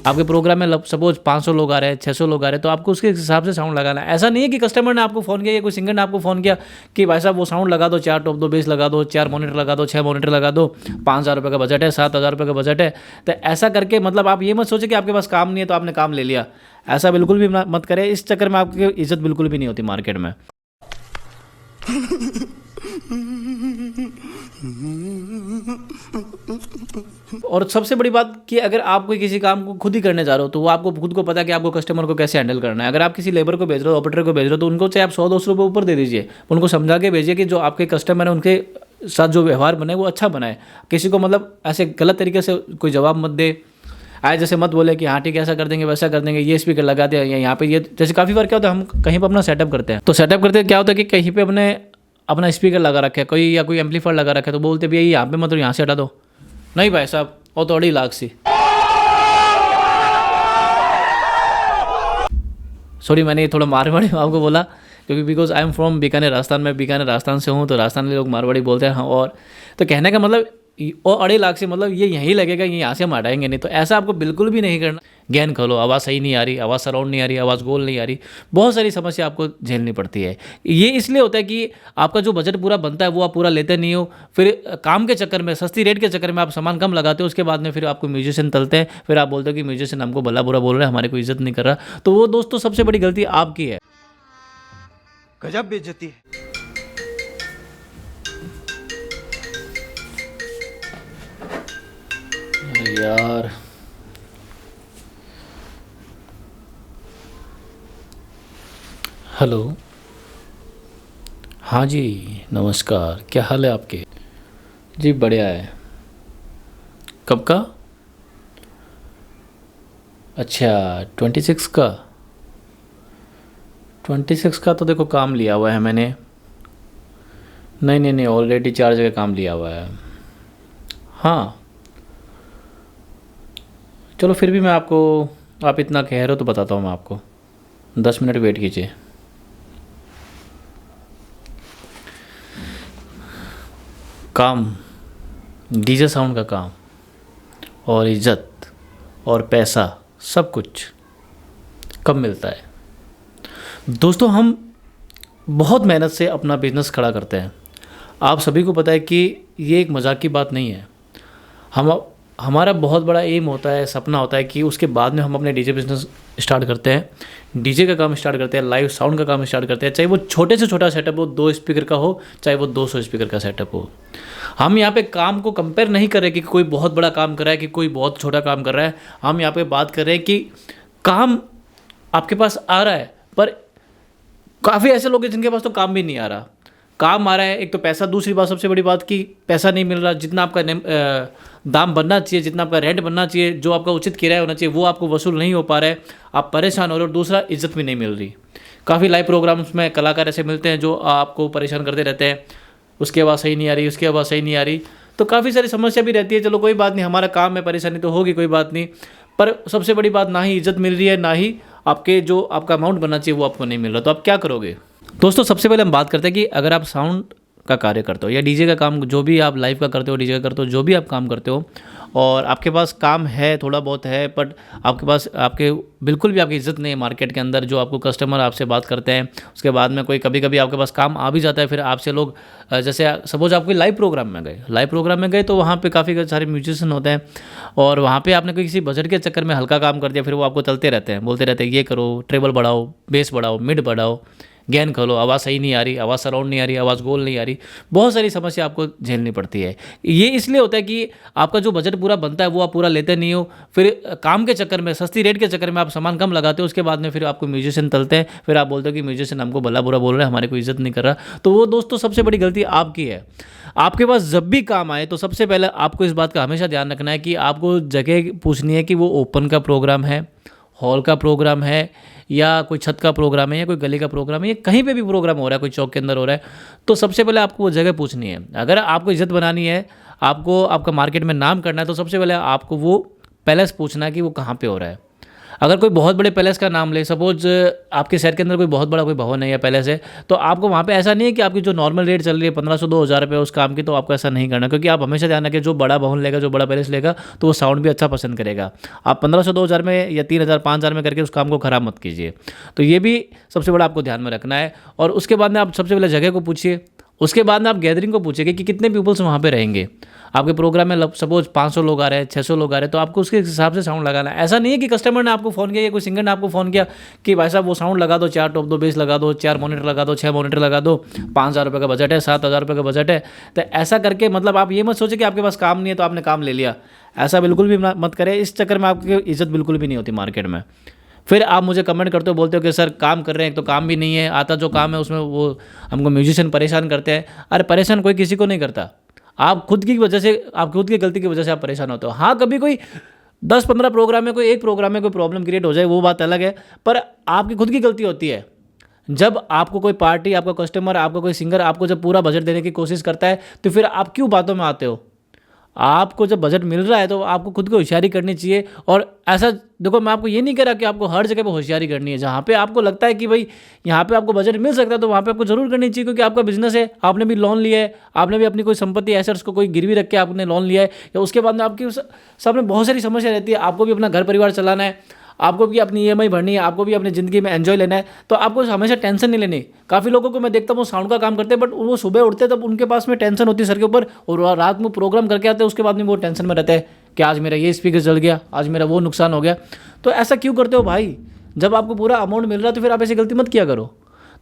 आपके प्रोग्राम में सपोज 500 लोग आ रहे हैं, 600 लोग आ रहे हैं, तो आपको उसके हिसाब से साउंड लगाना है। ऐसा नहीं है कि कस्टमर ने आपको फ़ोन किया या कोई सिंगर ने आपको फ़ोन किया कि भाई साहब वो साउंड लगा दो, 4 टॉप दो, बेस लगा दो, 4 मॉनिटर लगा दो, 6 मॉनिटर लगा दो, 5,000 रुपये का बजट है, 7,000 रुपये का बजट है। तो ऐसा करके मतलब आप ये मत सोचें कि आपके पास काम नहीं है तो आपने काम ले लिया। ऐसा बिल्कुल भी मत करें। इस चक्कर में आपकी इज्जत बिल्कुल भी नहीं होती मार्केट में। और सबसे बड़ी बात कि अगर आप कोई किसी काम को खुद ही करने जा रहे हो तो वो आपको खुद को पता है कि आपको कस्टमर को कैसे हैंडल करना है। अगर आप किसी लेबर को भेज रहे हो, ऑपरेटर को भेज रहे हो, तो उनको चाहे आप 100-200 रुपये ऊपर दे दीजिए, उनको समझा के भेजिए कि जो आपके कस्टमर है उनके साथ जो व्यवहार बने वो अच्छा बनाए। किसी को मतलब ऐसे गलत तरीके से कोई जवाब मत दे। आए जैसे मत बोले कि हाँ ठीक है ऐसा कर देंगे वैसा कर देंगे, ये स्पीकर लगा दिया या यहाँ पे ये। जैसे काफ़ी बार क्या होता है, हम कहीं पर अपना सेटअप करते हैं, तो सेटअप करते क्या होता है कि कहीं पे अपने अपना स्पीकर लगा रखा है कोई या कोई एम्पलीफायर लगा रखा है, तो बोलते भैया यहाँ पे मत, यहाँ से हटा दो। नहीं भाई साहब वो तो 2.5 लाख सी। सॉरी मैंने ये थोड़ा मारवाड़ी आपको बोला क्योंकि because I am from Bikaner Rajasthan. मैं बीकानेर राजस्थान से हूँ, तो राजस्थान के लोग मारवाड़ी बोलते हैं। हाँ, और तो कहने का मतलब और 2.5 लाख से मतलब ये यहीं लगेगा, ये यहाँ से हम हटाएंगे नहीं। तो ऐसा आपको बिल्कुल भी नहीं करना। ज्ञान खोलो, आवाज़ सही नहीं आ रही, आवाज़ सराउंड नहीं आ रही, आवाज़ गोल नहीं आ रही, बहुत सारी समस्या आपको झेलनी पड़ती है। ये इसलिए होता है कि आपका जो बजट पूरा बनता है वो आप पूरा लेते नहीं हो। फिर काम के चक्कर में, सस्ती रेट के चक्कर में आप सामान कम लगाते हो, उसके बाद में फिर आपको म्यूजिशियन तलते हैं, फिर आप बोलते हो कि म्यूजिशियन हमको भला बुरा बोल रहा है, हमारे को इज्जत नहीं कर रहा। तो वो दोस्तों सबसे बड़ी गलती आपकी है। गजब बेइज्जती है। यार हेलो, हाँ जी नमस्कार, क्या हाल है आपके? जी बढ़िया है। कब का? अच्छा 26 का। 26 का तो देखो काम लिया हुआ है मैंने। नहीं नहीं नहीं, ऑलरेडी 4 जगह काम लिया हुआ है। हाँ चलो फिर भी मैं आपको, आप इतना कह रहे हो तो बताता हूँ मैं आपको। 10 मिनट वेट कीजिए। काम, डीजे साउंड का काम और इज्जत और पैसा सब कुछ कब मिलता है? दोस्तों हम बहुत मेहनत से अपना बिजनेस खड़ा करते हैं। आप सभी को पता है कि ये एक मजाक की बात नहीं है। हमारा बहुत बड़ा एम होता है, सपना होता है कि उसके बाद में हम अपने डीजे बिजनेस स्टार्ट करते हैं, डीजे का काम स्टार्ट करते हैं, लाइव साउंड का काम स्टार्ट करते हैं। चाहे वो छोटे से छोटा सेटअप हो, 2 स्पीकर का हो, चाहे वो 200 स्पीकर का सेटअप हो। हम यहाँ पे काम को कंपेयर नहीं कर रहे कि कोई बहुत बड़ा काम कर रहा है कि कोई बहुत छोटा काम कर रहा है। हम यहाँ पे बात कर रहे हैं कि काम आपके पास आ रहा है, पर काफ़ी ऐसे लोग हैं जिनके पास तो काम भी नहीं आ रहा। काम आ रहा है, एक तो पैसा, दूसरी बात सबसे बड़ी बात कि पैसा नहीं मिल रहा। जितना आपका दाम बनना चाहिए, जितना आपका रेंट बनना चाहिए, जो आपका उचित किराया होना चाहिए, वो आपको वसूल नहीं हो पा रहा है। आप परेशान हो रहे हो। और दूसरा, इज्जत भी नहीं मिल रही। काफ़ी लाइव प्रोग्राम्स में कलाकार ऐसे मिलते हैं जो आपको परेशान करते रहते हैं, उसकी आवाज़ सही नहीं आ रही, उसकी आवाज़ सही नहीं आ रही। तो काफ़ी सारी समस्या भी रहती है। चलो कोई बात नहीं, हमारा काम में परेशानी तो होगी, कोई बात नहीं। पर सबसे बड़ी बात, ना ही इज्जत मिल रही है, ना ही आपके जो आपका अमाउंट बनना चाहिए वो आपको नहीं मिल रहा। तो आप क्या करोगे? दोस्तों सबसे पहले हम बात करते हैं कि अगर आप साउंड का कार्य करते हो या डीजे का काम, जो भी आप लाइव का करते हो, डीजे का करते हो, जो भी आप काम करते हो, और आपके पास काम है, थोड़ा बहुत है, बट आपके पास आपके बिल्कुल भी आपकी इज्जत नहीं है मार्केट के अंदर। जो आपको कस्टमर आपसे बात करते हैं, उसके बाद में कोई कभी कभी आपके पास काम आ भी जाता है, फिर आपसे लोग जैसे सपोज आप कोई लाइव प्रोग्राम में गए तो वहाँ पे काफ़ी सारे म्यूजिशियन होते हैं, और वहाँ पे आपने कोई किसी बजट के चक्कर में हल्का काम कर दिया, फिर वो आपको चलते रहते हैं, बोलते रहते हैं ये करो, ट्रेबल बढ़ाओ, बेस बढ़ाओ, मिड बढ़ाओ, ज्ञान खोलो, आवाज़ सही नहीं आ रही, आवाज़ सराउंड नहीं आ रही, आवाज़ गोल नहीं आ रही, बहुत सारी समस्या आपको झेलनी पड़ती है। ये इसलिए होता है कि आपका जो बजट पूरा बनता है वो आप पूरा लेते नहीं हो। फिर काम के चक्कर में, सस्ती रेट के चक्कर में आप सामान कम लगाते हो, उसके बाद में फिर आपको म्यूजिशियन तलते हैं, फिर आप बोलते हो कि म्यूजिशियन हमको भला बुरा बोल रहा है, हमारे को इज्जत नहीं कर रहा। तो वो दोस्तों सबसे बड़ी गलती आपकी है। आपके पास जब भी काम आए तो सबसे पहले आपको इस बात का हमेशा ध्यान रखना है कि आपको जगह पूछनी है कि वो ओपन का प्रोग्राम है, हॉल का प्रोग्राम है, या कोई छत का प्रोग्राम है, या कोई गली का प्रोग्राम है, या कहीं पे भी प्रोग्राम हो रहा है, कोई चौक के अंदर हो रहा है। तो सबसे पहले आपको वो जगह पूछनी है। अगर आपको इज्जत बनानी है, आपको आपका मार्केट में नाम करना है, तो सबसे पहले आपको वो पैलेस पूछना है कि वो कहाँ पे हो रहा है। अगर कोई बहुत बड़े पैलेस का नाम ले, सपोज आपके शहर के अंदर कोई बहुत बड़ा कोई भवन है या पैलेस है, तो आपको वहाँ पे ऐसा नहीं है कि आपकी जो नॉर्मल रेट चल रही है 1500-2000 रुपये उस काम की, तो आपको ऐसा नहीं करना, क्योंकि आप हमेशा ध्यान रखें जो बड़ा भवन लेगा, जो बड़ा पैलेस लेगा, तो वो साउंड भी अच्छा पसंद करेगा। आप 1500-2000 में या 3000-5000 में करके उस काम को ख़राब मत कीजिए। तो ये भी सबसे बड़ा आपको ध्यान में रखना है। और उसके बाद में आप सबसे पहले जगह को पूछिए, उसके बाद में आप गैदरिंग को पूछिए कि कितने पीपल्स वहाँ पे रहेंगे। आपके प्रोग्राम में सपोज 500 लोग आ रहे हैं, 600 लोग आ रहे हैं, तो आपको उसके हिसाब से साउंड लगाना है। ऐसा नहीं है कि कस्टमर ने आपको फ़ोन किया या कोई सिंगर ने आपको फ़ोन किया कि भाई साहब वो साउंड लगा दो, 4 टॉप दो, बेस लगा दो, 4 मॉनिटर लगा दो, 6 मॉनिटर लगा दो, 5000 रुपये का बजट है, 7000 रुपये का बजट है। तो ऐसा करके मतलब आप ये मत सोचें कि आपके पास काम नहीं है तो आपने काम ले लिया, ऐसा बिल्कुल भी मत करें। इस चक्कर में आपकी इज्जत बिल्कुल भी नहीं होती मार्केट में। फिर आप मुझे कमेंट करते हो, बोलते हो कि सर काम कर रहे हैं, एक तो काम भी नहीं है, आता जो काम है उसमें वो हमको म्यूजिशियन परेशान करते हैं। अरे परेशान कोई किसी को नहीं करता, आप खुद की वजह से, आप खुद की गलती की वजह से आप परेशान होते हो। हाँ, कभी कोई 10-15 प्रोग्राम में कोई एक प्रोग्राम में कोई प्रॉब्लम क्रिएट हो जाए वो बात अलग है, पर आपकी खुद की गलती होती है। जब आपको कोई पार्टी, आपका कस्टमर, आपका कोई सिंगर आपको जब पूरा बजट देने की कोशिश करता है, तो फिर आप क्यों बातों में आते हो? आपको जब बजट मिल रहा है तो आपको खुद को होशियारी करनी चाहिए। और ऐसा देखो, मैं आपको ये नहीं कह रहा कि आपको हर जगह पे होशियारी करनी है। जहाँ पे आपको लगता है कि भाई यहाँ पे आपको बजट मिल सकता है तो वहाँ पे आपको जरूर करनी चाहिए, क्योंकि आपका बिजनेस है, आपने भी लोन लिया है, आपने भी अपनी कोई संपत्ति एसेट्स को कोई गिरवी रख के आपने लोन लिया है, या उसके बाद में आपकी सामने बहुत सारी समस्या रहती है। आपको भी अपना घर परिवार चलाना है, आपको भी अपनी ईएमआई भरनी है, आपको भी अपनी ज़िंदगी में एंजॉय लेना है, तो आपको हमेशा टेंशन नहीं लेनी। काफ़ी लोगों को मैं देखता हूँ साउंड का काम करते हैं, बट वो सुबह उठते हैं तब उनके पास में टेंशन होती है सर के ऊपर, और रात में प्रोग्राम करके आते हैं उसके बाद में वो टेंशन में रहते हैं कि आज मेरा ये स्पीकर जल गया, आज मेरा वो नुकसान हो गया। तो ऐसा क्यों करते हो भाई? जब आपको पूरा अमाउंट मिल रहा है तो फिर आप ऐसी गलती मत किया करो।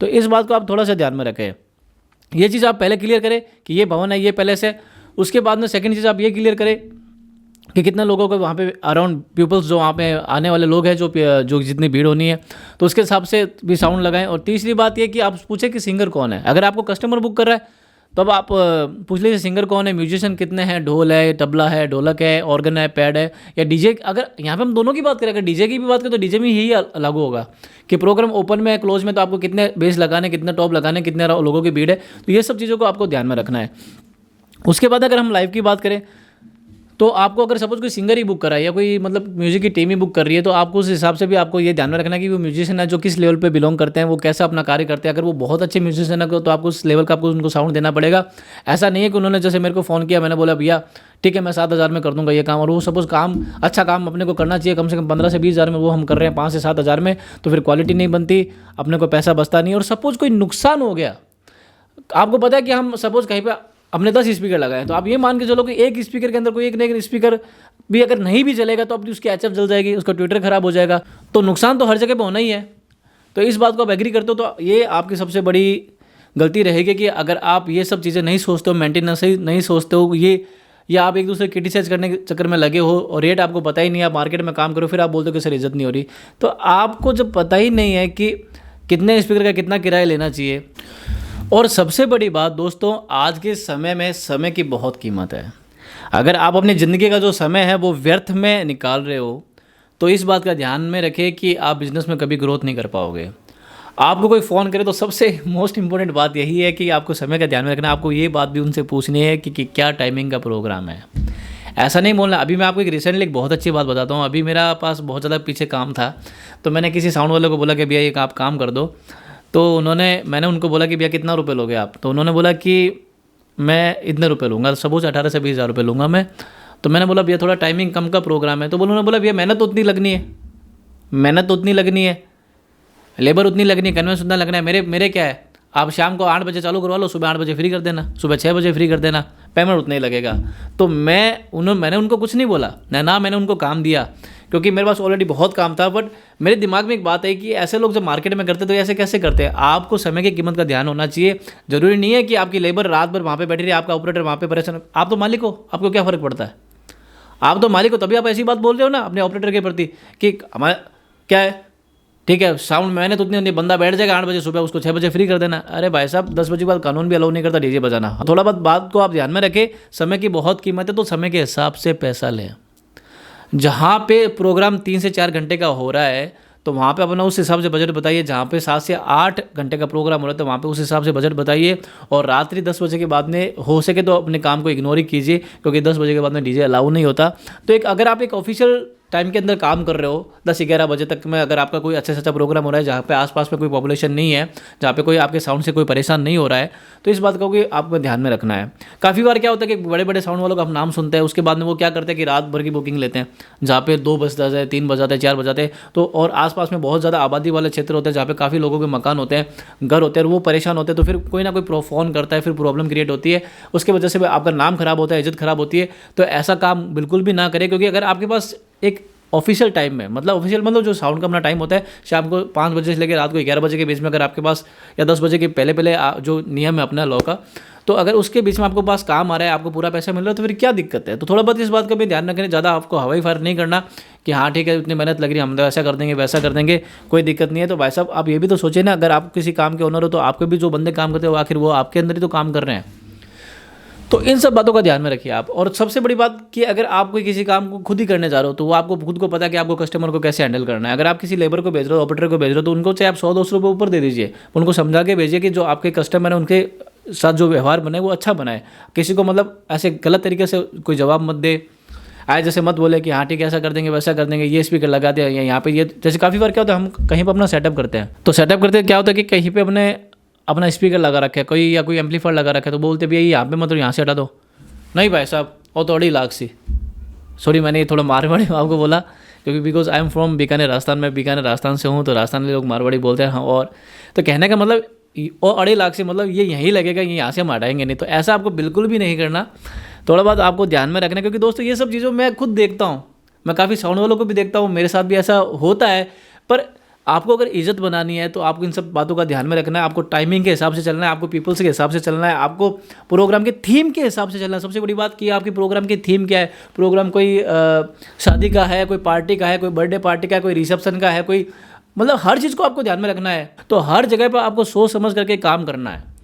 तो इस बात को आप थोड़ा सा ध्यान में रखें। ये चीज़ आप पहले क्लियर करें कि ये भवन है, ये पैलेस है। उसके बाद में सेकंड चीज़ आप ये क्लियर करें कि कितने लोगों को वहाँ पे अराउंड पीपल्स, जो वहाँ पे आने वाले लोग हैं, जो जितनी भीड़ होनी है, तो उसके हिसाब से भी साउंड लगाएं। और तीसरी बात ये कि आप पूछें कि सिंगर कौन है। अगर आपको कस्टमर बुक कर रहा है तो अब आप पूछ लीजिए सिंगर कौन है, म्यूजिशियन कितने हैं, ढोल है, तबला है, ढोलक है, ऑर्गन है, पैड है, या डीजे। अगर यहाँ पे हम दोनों की बात करें, अगर डीजे की भी बात करें तो डीजे में यही लागू होगा कि प्रोग्राम ओपन में है, क्लोज में, तो आपको कितने बेस लगाने, कितने टॉप लगाने, कितने लोगों की भीड़ है। तो ये सब चीज़ों को आपको ध्यान में रखना है। उसके बाद अगर हम लाइव की बात करें तो आपको अगर सपोज कोई सिंगर ही बुक करा है या कोई मतलब म्यूजिक की टीम ही बुक कर रही है, तो आपको उस हिसाब से भी आपको ये ध्यान में रखना है कि वो म्यूजिशियन है जो किस लेवल पे बिलोंग करते हैं, वो कैसा अपना कार्य करते हैं। अगर वो बहुत अच्छे म्यूजिशियन है तो आपको उस लेवल का आपको उनको साउंड देना पड़ेगा। ऐसा नहीं है कि उन्होंने जैसे मेरे को फ़ोन किया, मैंने बोला भैया ठीक है मैं 7000 में कर दूंगा ये काम, और वो सपोज काम अच्छा काम अपने को करना चाहिए कम से कम 15 से 20 हज़ार में, वो हम कर रहे हैं 5 से 7 हज़ार में, तो फिर क्वालिटी नहीं बनती, अपने को पैसा बचता नहीं। और सपोज कोई नुकसान हो गया, आपको पता है कि हम सपोज कहीं पर हमने 10 स्पीकर लगाए, तो आप ये मान के चलो कि एक स्पीकर के अंदर कोई एक स्पीकर भी अगर नहीं भी चलेगा तो अपनी उसकी एचएफ जल जाएगी, उसका ट्विटर खराब हो जाएगा। तो नुकसान तो हर जगह पे होना ही है। तो इस बात को आप एग्री करते हो तो ये आपकी सबसे बड़ी गलती रहेगी कि अगर आप ये सब चीज़ें नहीं सोचते हो, मेंटेनेंस नहीं सोचते हो, ये या आप एक दूसरे क्रिटिसाइज करने के चक्कर में लगे हो और रेट आपको पता ही नहीं है, आप मार्केट में काम करो, फिर आप बोलते हो कि सर इज्जत नहीं हो रही। तो आपको जब पता ही नहीं है कि कितने स्पीकर का कितना किराया लेना चाहिए। और सबसे बड़ी बात दोस्तों, आज के समय में समय की बहुत कीमत है। अगर आप अपनी ज़िंदगी का जो समय है वो व्यर्थ में निकाल रहे हो तो इस बात का ध्यान में रखें कि आप बिज़नेस में कभी ग्रोथ नहीं कर पाओगे। आपको कोई फ़ोन करे तो सबसे मोस्ट इंपॉर्टेंट बात यही है कि आपको समय का ध्यान में रखना। आपको ये बात भी उनसे पूछनी है कि क्या टाइमिंग का प्रोग्राम है। ऐसा नहीं बोलना। अभी मैं आपको एक रिसेंटली एक बहुत अच्छी बात बताता हूँ। अभी मेरा पास बहुत ज़्यादा पीछे काम था, तो मैंने किसी साउंड वाले को बोला कि भैया एक आप काम कर दो। तो मैंने उनको बोला कि भैया कितना रुपए लोगे आप? तो उन्होंने बोला कि मैं इतने रुपए लूँगा, सपोज 18 से 20 हज़ार रुपये लूँगा मैं। तो मैंने बोला भैया थोड़ा टाइमिंग कम का प्रोग्राम है। तो उन्होंने बोला भैया मेहनत तो उतनी लगनी है, लेबर उतनी लगनी है, कन्वेंस उतना लगना है। मेरे क्या है, आप शाम को 8 बजे चालू करवा लो, सुबह 8 बजे फ्री कर देना, सुबह 6 बजे फ्री कर देना, पेमेंट उतना ही लगेगा। तो मैंने उनको कुछ नहीं बोला ना मैंने उनको काम दिया, क्योंकि मेरे पास ऑलरेडी बहुत काम था। बट मेरे दिमाग में एक बात है कि ऐसे लोग जब मार्केट में करते तो ऐसे कैसे करते हैं। आपको समय की कीमत का ध्यान होना चाहिए। जरूरी नहीं है कि आपकी लेबर रात भर वहाँ पे बैठी रही, आपका ऑपरेटर वहाँ पे परेशान। आप तो मालिक हो, आपको क्या फ़र्क पड़ता है? आप तो मालिक हो, तभी आप ऐसी बात बोल रहे हो ना अपने ऑपरेटर के प्रति कि हमारा क्या है, ठीक है साउंड मैंने तो उतनी होती, बंदा बैठ जाएगा 8 बजे, सुबह उसको 6 बजे फ्री कर देना। अरे भाई साहब 10 बजे के बाद कानून भी अलाउ नहीं करता डीजे बजाना। थोड़ा बहुत बात को आप ध्यान में रखें। समय की बहुत कीमत है, तो समय के हिसाब से पैसा लें। जहाँ पे प्रोग्राम 3 से 4 घंटे का हो रहा है तो वहाँ पे अपना उस हिसाब से बजट बताइए। जहाँ पे 7 से 8 घंटे का प्रोग्राम हो रहा है तो वहाँ पे उस हिसाब से बजट बताइए। और रात्रि 10 बजे के बाद में हो सके तो अपने काम को इग्नोर ही कीजिए, क्योंकि 10 बजे के बाद में डीजे अलाउ नहीं होता। तो अगर आप एक ऑफिशियल टाइम के अंदर काम कर रहे हो 10-11 बजे तक में, अगर आपका कोई अच्छा से अच्छा प्रोग्राम हो रहा है जहाँ पे आसपास में कोई पॉपुलेशन नहीं है, जहाँ पे कोई आपके साउंड से कोई परेशान नहीं हो रहा है, तो इस बात को कि आपको ध्यान में रखना है। काफ़ी बार क्या होता है कि बड़े बड़े साउंड वालों का हम नाम सुनते हैं, उसके बाद में वो क्या करते हैं कि रात भर की बुकिंग लेते हैं, जहाँ पे 2 बज जाते हैं, 3 बज जाते हैं, 4 बज जाते हैं, तो और आसपास में बहुत ज़्यादा आबादी वाले क्षेत्र होते हैं जहाँ पे काफ़ी लोगों के मकान होते हैं, घर होते हैं, और वो परेशान होते हैं, तो फिर कोई ना कोई फ़ोन करता है, फिर प्रॉब्लम क्रिएट होती है, उसकी वजह से आपका नाम खराब होता है, इज्जत खराब होती है। तो ऐसा काम बिल्कुल भी ना करें, क्योंकि अगर आपके पास एक ऑफिशियल टाइम में, मतलब ऑफिशियल मतलब जो साउंड का अपना टाइम होता है शाम को 5 बजे से लेकर रात को 11 बजे के बीच में, अगर आपके पास या 10 बजे के पहले जो नियम है अपना लॉ का, तो अगर उसके बीच में आपको पास काम आ रहा है, आपको पूरा पैसा मिल रहा है, तो फिर क्या दिक्कत है। तो थोड़ा बहुत इस बात का भी ध्यान रखें, ज़्यादा आपको हवाई फायर नहीं करना कि हाँ ठीक है इतनी मेहनत लग रही है, हम तो ऐसा कर देंगे वैसा कर देंगे, कोई दिक्कत नहीं है। तो भाई साहब आप ये भी तो सोचिए ना, अगर आप किसी काम के ओनर हो तो आपके भी जो बंदे काम करते हो आखिर वो आपके अंदर ही तो काम कर रहे हैं। तो इन सब बातों का ध्यान में रखिए आप। और सबसे बड़ी बात कि अगर आप कोई किसी काम को खुद ही करने जा रहे हो तो वो आपको खुद को पता है कि आपको कस्टमर को कैसे हैंडल करना है। अगर आप किसी लेबर को भेज रहे हो, ऑपरेटर को भेज रहे हो, तो उनको चाहे आप 100-200 रुपये ऊपर दे दीजिए, उनको समझा के भेजिए कि जो आपके कस्टमर है उनके साथ जो व्यवहार बने वो अच्छा बनाए। किसी को मतलब ऐसे गलत तरीके से कोई जवाब मत दे, आए जैसे मत बोले कि हाँ ठीक है ऐसा कर देंगे वैसा कर देंगे, ये स्पीकर लगा दिया यहाँ पे, ये जैसे काफ़ी बार क्या होता है हम कहीं पर अपना सेटअप करते हैं, तो सेटअप करते क्या होता है कि कहीं पे अपना स्पीकर लगा रखा है कोई, या कोई एम्पलीफायर लगा रखा है, तो बोलते भैया यहाँ पे मतलब यहाँ से हटा दो, नहीं भाई साहब वो तो 2.5 लाख सी, सॉरी मैंने ये थोड़ा मारवाड़ी आपको बोला, क्योंकि because I am from Bikaner Rajasthan, में बीकानेर राजस्थान से हूँ, तो राजस्थान के लोग मारवाड़ी बोलते हैं। हाँ, और तो कहने का मतलब और 2.5 लाख से मतलब ये यहीं लगेगा, ये यहाँ से हम हटाएंगे नहीं, तो ऐसा आपको बिल्कुल भी नहीं करना। थोड़ा बहुत आपको ध्यान में रखना, क्योंकि दोस्तों ये सब चीज़ों मैं खुद देखता हूँ, मैं काफ़ी साउंड वालों को भी देखता हूँ, मेरे साथ भी ऐसा होता है। पर आपको अगर इज्जत बनानी है तो आपको इन सब बातों का ध्यान में रखना है, आपको टाइमिंग के हिसाब से चलना है, आपको पीपल्स के हिसाब से चलना है, आपको प्रोग्राम के थीम के हिसाब से चलना है। सबसे बड़ी बात कि आपकी प्रोग्राम की थीम क्या है, प्रोग्राम कोई शादी का है, कोई पार्टी का है, कोई बर्थडे पार्टी का है, कोई रिसेप्शन का है, कोई मतलब हर चीज़ को आपको ध्यान में रखना है। तो हर जगह पर आपको सोच समझ करके काम करना है।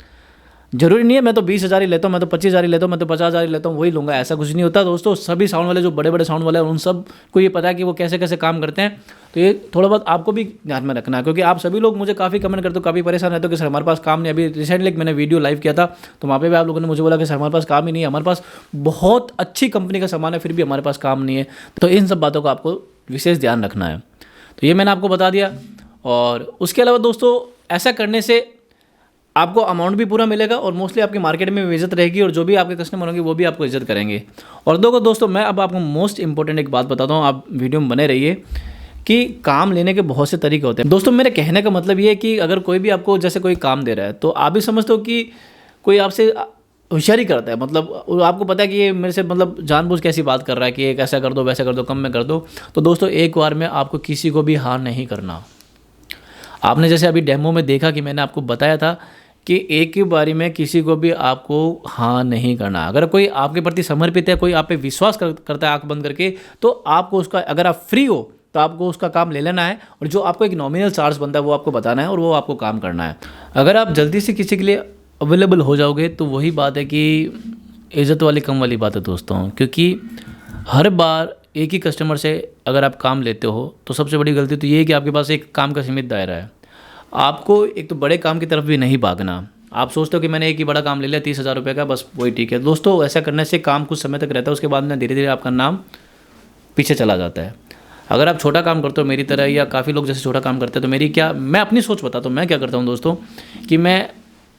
जरूरी नहीं है मैं तो 20,000 ही लेता हूँ, मैं तो 25,000 ही लेता हूँ, मैं तो 50,000 ही लेता हूँ वही लूँगा, ऐसा कुछ नहीं होता दोस्तों। सभी साउंड वाले जो बड़े बड़े साउंड वाले हैं उन सब को ये पता है कि वो कैसे कैसे काम करते हैं, तो ये थोड़ा बहुत आपको भी ध्यान में रखना है। क्योंकि आप सभी लोग मुझे काफ़ी कमेंट करते हो, काफ़ी परेशान रहते हो कि सर हमारे पास काम नहीं। अभी रिसेंटली मैंने वीडियो लाइव किया था तो वहाँ पे भी आप लोगों ने मुझे बोला कि सर हमारे पास काम ही नहीं है, हमारे पास बहुत अच्छी कंपनी का सामान है फिर भी हमारे पास काम नहीं है। तो इन सब बातों का आपको विशेष ध्यान रखना है। तो ये मैंने आपको बता दिया। और उसके अलावा दोस्तों ऐसा करने से आपको अमाउंट भी पूरा मिलेगा और मोस्टली आपकी मार्केट में भी इज्जत रहेगी, और जो भी आपके कस्टमर होंगे वो भी आपको इज्जत करेंगे। और दोस्तों मैं अब आपको मोस्ट इंपॉर्टेंट एक बात बताता हूँ, आप वीडियो में बने रहिए कि काम लेने के बहुत से तरीके होते हैं। दोस्तों मेरे कहने का मतलब ये है कि अगर कोई भी आपको जैसे कोई काम दे रहा है तो आप भी समझते हो कि कोई आपसे होशियारी करता है, मतलब आपको पता है कि ये मेरे से मतलब जानबूझ कैसी बात कर रहा है कि एक ऐसा कर दो वैसा कर दो कम में कर दो। तो दोस्तों एक बार में आपको किसी को भी हाँ नहीं करना। आपने जैसे अभी डेमो में देखा कि मैंने आपको बताया था कि एक ही बारी में किसी को भी आपको हाँ नहीं करना। अगर कोई आपके प्रति समर्पित है, कोई आप पे विश्वास करता है आंख बंद करके, तो आपको उसका, अगर आप फ्री हो तो आपको उसका काम ले लेना है, और जो आपको एक नॉमिनल चार्ज बनता है वो आपको बताना है और वो आपको काम करना है। अगर आप जल्दी से किसी के लिए अवेलेबल हो जाओगे तो वही बात है कि इज़्ज़त वाली कम वाली बात है दोस्तों। क्योंकि हर बार एक ही कस्टमर से अगर आप काम लेते हो तो सबसे बड़ी गलती तो ये है कि आपके पास एक काम का सीमित दायरा है। आपको एक तो बड़े काम की तरफ भी नहीं भागना। आप सोचते हो कि मैंने एक ही बड़ा काम ले लिया 30,000 रुपये का, बस वही ठीक है। दोस्तों ऐसा करने से काम कुछ समय तक रहता है, उसके बाद में धीरे धीरे आपका नाम पीछे चला जाता है। अगर आप छोटा काम करते हो मेरी तरह, या काफ़ी लोग जैसे छोटा काम करते हैं, तो मैं अपनी सोच बताता हूँ। मैं क्या करता हूँ दोस्तों कि मैं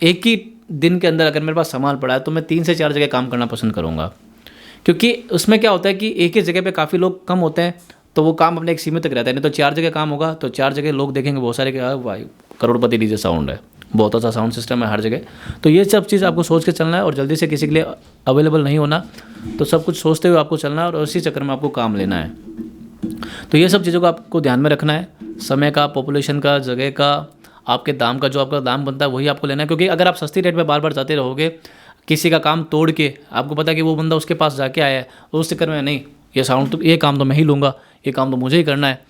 एक ही दिन के अंदर अगर मेरे पास सामान पड़ा है तो मैं 3 से 4 जगह काम करना पसंद करूँगा। क्योंकि उसमें क्या होता है कि एक ही जगह पे काफ़ी लोग कम होते हैं तो वो काम अपने एक सीमित तक रहता है। नहीं तो 4 जगह काम होगा तो 4 जगह लोग देखेंगे बहुत सारे, क्या भाई करोड़पति डीजे साउंड है, बहुत अच्छा साउंड सिस्टम है हर जगह। तो ये सब चीज़ आपको सोच के चलना है और जल्दी से किसी के लिए अवेलेबल नहीं होना। तो सब कुछ सोचते हुए आपको चलना है और उसी चक्कर में आपको काम लेना है। तो ये सब चीज़ों को आपको ध्यान में रखना है, समय का, पॉपुलेशन का, जगह का, आपके दाम का, जो आपका दाम बनता है वही आपको लेना है। क्योंकि अगर आप सस्ती रेट में बार बार जाते रहोगे, किसी का काम तोड़ के, आपको पता है कि वो बंदा उसके पास जाके आया है, तो उस चक्कर में नहीं ये साउंड तो, ये काम तो मैं ही लूँगा, ये काम तो मुझे ही करना है,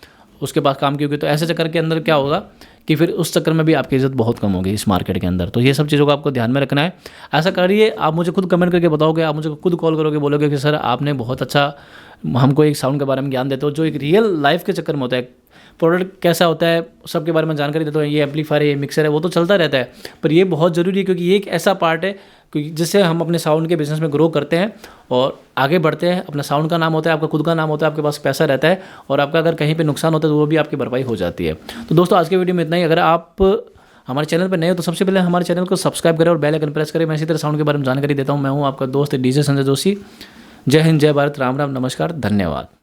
उसके पास काम क्योंकि, तो ऐसे चक्कर के अंदर क्या होगा कि फिर उस चक्कर में भी आपकी इज़्ज़त बहुत कम होगी इस मार्केट के अंदर। तो ये सब चीज़ों को आपको ध्यान में रखना है। ऐसा करिए, आप मुझे खुद कमेंट करके बताओगे, आप मुझे खुद कॉल करोगे, बोलोगे कि सर आपने बहुत अच्छा हमको एक साउंड के बारे में ज्ञान देते हो जो एक रियल लाइफ के चक्कर में होता है। प्रोडक्ट कैसा होता है सबके बारे में जानकारी देता हूँ, ये एम्पलीफायर है, ये मिक्सर है, वो तो चलता रहता है, पर ये बहुत ज़रूरी है क्योंकि ये एक ऐसा पार्ट है क्योंकि जिससे हम अपने साउंड के बिज़नेस में ग्रो करते हैं और आगे बढ़ते हैं। अपना साउंड का नाम होता है, आपका खुद का नाम होता है, आपके पास पैसा रहता है और आपका अगर कहीं पे नुकसान होता है तो वो भी आपकी भरपाई हो जाती है। तो दोस्तों आज के वीडियो में इतना ही। अगर आप हमारे चैनल पर नए हो तो सबसे पहले हमारे चैनल को सब्सक्राइब करें और बेल आइकन प्रेस करें। मैं इसी तरह साउंड के बारे में जानकारी देता हूँ। मैं हूँ आपका दोस्त डीजे संजय जोशी। जय हिंद, जय भारत, राम राम, नमस्कार, धन्यवाद।